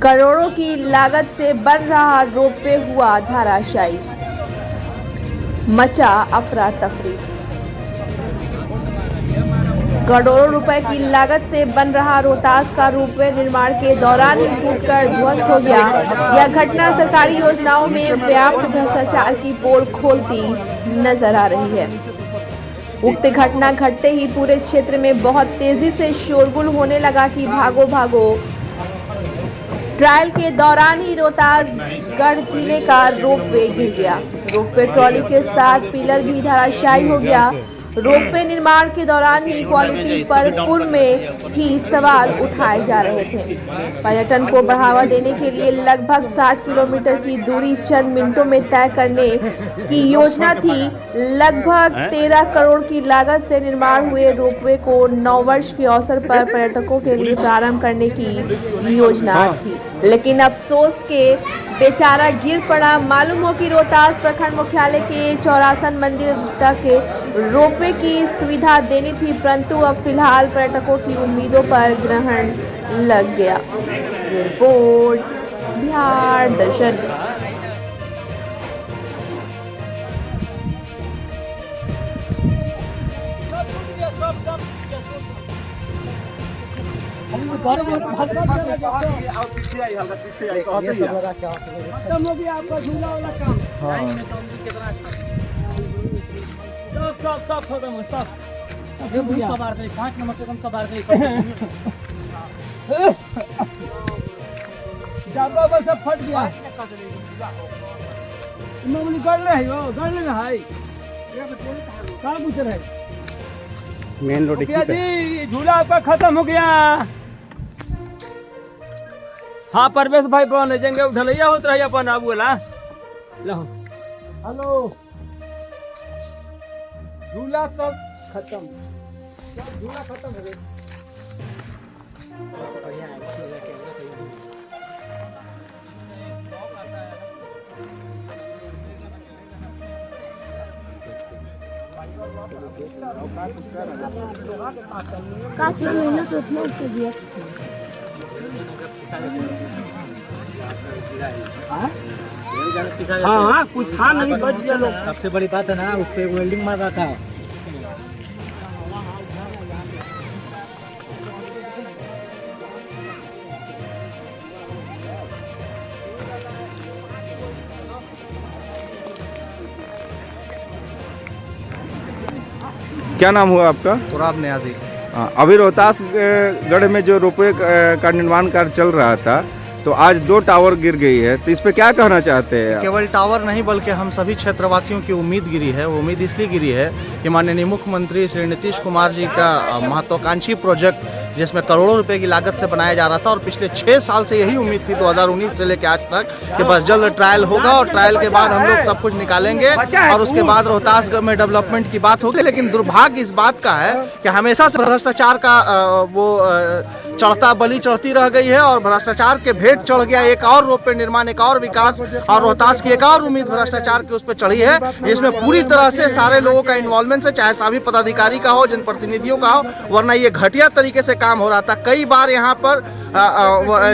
करोड़ों की लागत से बन रहा रोपवे हुआ धराशायी, मचा अफरा तफरी। करोड़ों रुपए की लागत से बन रहा रोहतास का रोपवे निर्माण के दौरान ही टूटकर ध्वस्त हो गया। यह घटना सरकारी योजनाओं में व्याप्त भ्रष्टाचार की पोल खोलती नजर आ रही है। उक्त घटना घटते ही पूरे क्षेत्र में बहुत तेजी से शोरगुल होने लगा कि भागो भागो। ट्रायल के दौरान ही रोहतास गढ़ किले का रोपवे गिर गया। रोपवे ट्रॉली के साथ पिलर भी धराशायी हो गया। रोपवे निर्माण के दौरान ही क्वालिटी पर पूर्व में ही सवाल उठाए जा रहे थे। पर्यटन को बढ़ावा देने के लिए लगभग 60 किलोमीटर की दूरी चंद मिनटों में तय करने की योजना थी। लगभग 13 करोड़ की लागत से निर्माण हुए रोपवे को 9 वर्ष के अवसर पर पर्यटकों के लिए प्रारंभ करने की योजना थी, लेकिन अफसोस के बेचारा गिर पड़ा। मालूम हो कि रोहतास प्रखंड मुख्यालय के चौरासन मंदिर तक रोपवे की सुविधा देनी थी, परंतु अब फिलहाल पर्यटकों की उम्मीदों पर ग्रहण लग गया। रिपोर्ट बिहार दर्शन। आपका झूला वाला काम सब खत्म है, सब 5 नंबर से कम सवार डब्बा बस सब फट गया। गढ़ ले है कहाँ पूछ रहे मेन रोड जी, झूला आपका खत्म हो गया। हाँ परवेश भाई बन जाएंगे उठलैया होत रही अपन आबू वाला। हेलो झूला सब खत्म, झूला खत्म हो गया। हाँ कुछ था नहीं, बच गया लोग। सबसे बड़ी बात है ना, उस पे वेल्डिंग मार रहा था। क्या नाम हुआ आपका? तुराब न्याजी। अभी रोहतास गढ़ में जो रोपवे का निर्माण कार्य चल रहा था, तो आज 2 टावर गिर गई है, तो इस पे क्या कहना चाहते हैं? केवल टावर नहीं बल्कि हम सभी क्षेत्रवासियों की उम्मीद गिरी है। वो उम्मीद इसलिए गिरी है कि माननीय मुख्यमंत्री श्री नीतीश कुमार जी का महत्वाकांक्षी प्रोजेक्ट जिसमें करोड़ों रुपए की लागत से बनाया जा रहा था, और पिछले 6 साल से यही उम्मीद थी 2019 से लेकर आज तक कि बस जल्द ट्रायल होगा और ट्रायल के बाद हम लोग सब कुछ निकालेंगे और उसके बाद रोहतास में डेवलपमेंट की बात होगी। लेकिन दुर्भाग्य इस बात का है कि हमेशा से भ्रष्टाचार का चढ़ता बलि चढ़ती रह गई है और भ्रष्टाचार के भेंट चढ़ गया। एक और रोपवे निर्माण, एक और विकास और रोहतास की एक और उम्मीद भ्रष्टाचार के उस पर चढ़ी है। इसमें पूरी तरह से सारे लोगों का इन्वॉल्वमेंट है, चाहे सभी पदाधिकारी का हो, जनप्रतिनिधियों का हो, वरना ये घटिया तरीके से काम हो रहा था। कई बार यहाँ पर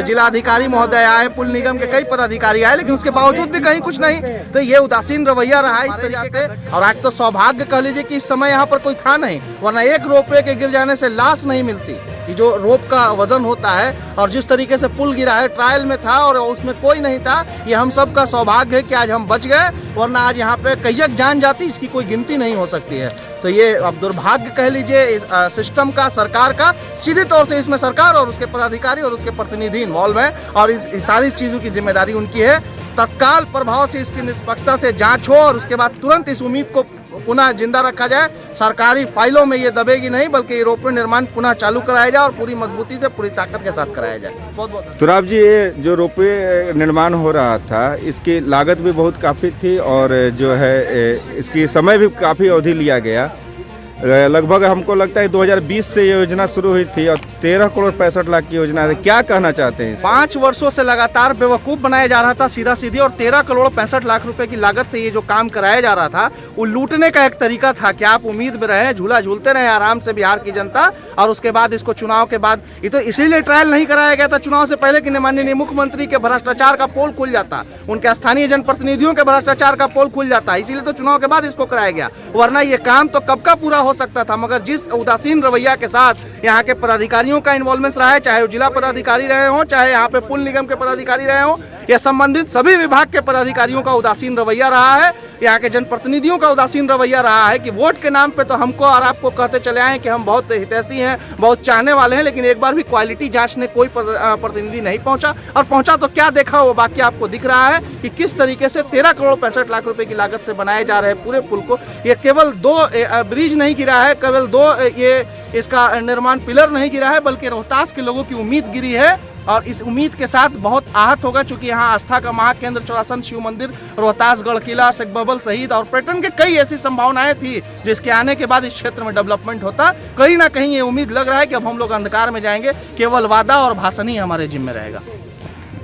जिलाधिकारी महोदय आए, पुल निगम के कई पदाधिकारी आए, लेकिन उसके बावजूद भी कहीं कुछ नहीं। तो ये उदासीन रवैया रहा इस तरीके से। और आज तो सौभाग्य कह लीजिए कि इस समय यहाँ पर कोई था नहीं, वरना एक रोपवे के गिर जाने से लाश नहीं मिलती। कि जो रोप का वजन होता है और जिस तरीके से पुल गिरा है, ट्रायल में था और उसमें कोई नहीं था। ये हम सब का सौभाग्य है कि आज हम बच गए, वरना आज यहाँ पे कईयक जान जाती, इसकी कोई गिनती नहीं हो सकती है। तो ये अब दुर्भाग्य कह लीजिए इस सिस्टम का, सरकार का। सीधे तौर से इसमें सरकार और उसके पदाधिकारी और उसके प्रतिनिधि इन्वॉल्व हैं और इस सारी चीज़ों की जिम्मेदारी उनकी है। तत्काल प्रभाव से इसकी निष्पक्षता से जांच हो और उसके बाद तुरंत इस उम्मीद को पुनः जिंदा रखा जाए। सरकारी फाइलों में ये दबेगी नहीं, बल्कि रोपवे निर्माण पुनः चालू कराया जाए और पूरी मजबूती से, पूरी ताकत के साथ कराया जाए। बहुत बहुत तुराब जी, ये जो रोपवे निर्माण हो रहा था, इसकी लागत भी बहुत काफ़ी थी और जो है इसकी समय भी काफ़ी अवधि लिया गया, लगभग हमको लगता है 2020 से ये योजना शुरू हुई थी और 13 करोड़ 65 लाख की योजना है। क्या कहना चाहते हैं? 5 वर्षों से लगातार बेवकूफ़ बनाया जा रहा था सीधा सीधी, और 13 करोड़ 65 लाख रुपए की लागत से ये जो काम कराया जा रहा था वो लूटने का एक तरीका था कि आप उम्मीद में रहे, झूला झूलते रहे आराम से बिहार की जनता, और उसके बाद इसको चुनाव के बाद, ये तो इसीलिए ट्रायल नहीं कराया गया था चुनाव से पहले कि माननीय मुख्यमंत्री के भ्रष्टाचार का पोल खुल जाता, उनके स्थानीय जनप्रतिनिधियों के भ्रष्टाचार का पोल खुल जाता, इसीलिए तो चुनाव के बाद इसको कराया गया, वरना ये काम तो कब का पूरा हो सकता था। मगर जिस उदासीन रवैया के साथ यहाँ के पदाधिकारियों का इन्वॉल्वमेंट रहा है, चाहे वो जिला पदाधिकारी रहे हों, चाहे यहाँ पे पुल निगम के पदाधिकारी रहे हों, या संबंधित सभी विभाग के पदाधिकारियों का उदासीन रवैया रहा है, यहाँ के जनप्रतिनिधियों का उदासीन रवैया रहा है कि वोट के नाम पे तो हमको और आपको कहते चले आए कि हम बहुत हितैषी हैं, बहुत चाहने वाले हैं, लेकिन एक बार भी क्वालिटी जांचने कोई प्रतिनिधि नहीं पहुंचा, और पहुंचा तो क्या देखा वो बाकी आपको दिख रहा है कि किस तरीके से 13 करोड़ 65 लाख रुपए की लागत से बनाए जा रहे पूरे पुल को। ये केवल 2 ब्रिज नहीं गिरा है, केवल 2 ये इसका निर्माण पिलर नहीं गिरा है, बल्कि रोहतास के लोगों की उम्मीद गिरी है, और इस उम्मीद के साथ बहुत आहत होगा, चूंकि यहाँ आस्था का महाकेंद्र चौरासन शिव मंदिर, रोहतास गढ़ किला, शेख बबल शहीद और पर्यटन के कई ऐसी संभावनाएं थी जिसके आने के बाद इस क्षेत्र में डेवलपमेंट होता। कहीं ना कहीं ये उम्मीद लग रहा है कि अब हम लोग अंधकार में जाएंगे, केवल वादा और भाषण ही हमारे जिम्मे रहेगा।